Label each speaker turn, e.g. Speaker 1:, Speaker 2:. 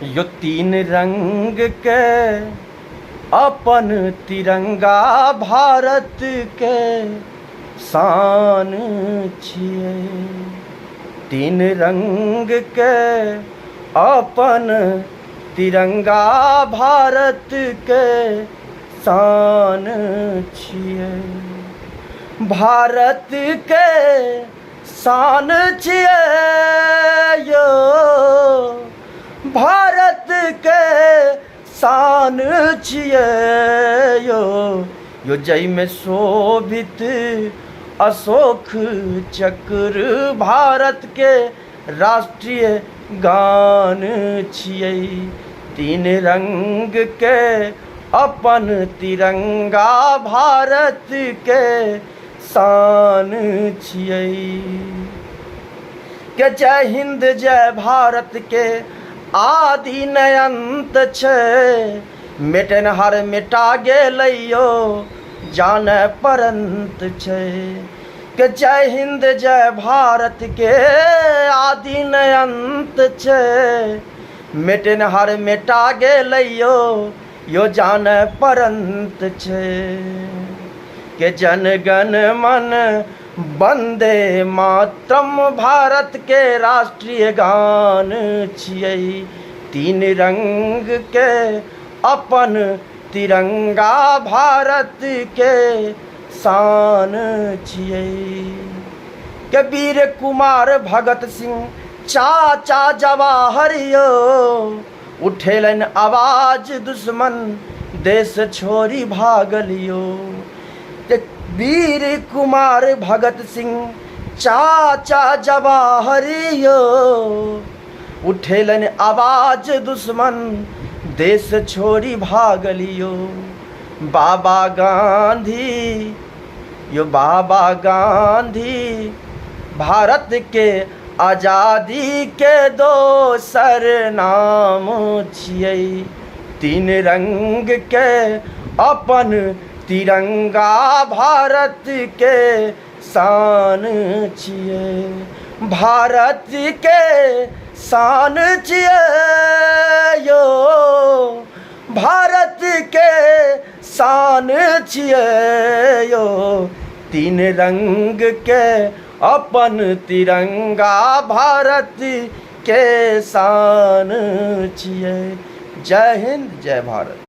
Speaker 1: यो तीन रंग के अपन तिरंगा भारत के शान छिए। तीन रंग के अपन तिरंगा भारत के शान छिए। भारत के शान छिए यो, भारत के शान छिए यो जय में शोभित अशोक चक्र भारत के राष्ट्रीय गान छिए। तीन रंग के अपन तिरंगा भारत के शान छिए। के जय हिंद जय भारत के आदि न अंत छै, मिटनहार मिटा गेलैयो जाने परंत छै। के जय हिंद जय भारत के आदि न अंत छै, मिटनहार मिटा गेलैयो यो जाने परंत छै। के जन गण मन वंदे मातरम भारत के राष्ट्रीय गान छिए। तीन रंग के अपन तिरंगा भारत के शान छिए। के वीर कुमार भगत सिंह चाचा जवाहर यो, उठेलन आवाज दुश्मन देश छोड़ी भागलियो। वीर कुमार भगत सिंह चाचा जवाहर यो, उठेलन आवाज दुश्मन देश छोड़ी भागलियो। बाबा गांधी यो बाबा गांधी भारत के आज़ादी के दोसर नाम छिए। तीन रंग के अपन तिरंगा भारत के शान छिए। भारत के शान छिए यो, भारत के शान छिए यो। तीन रंग के अपन तिरंगा भारत के शान छिए। जय हिंद जय भारत।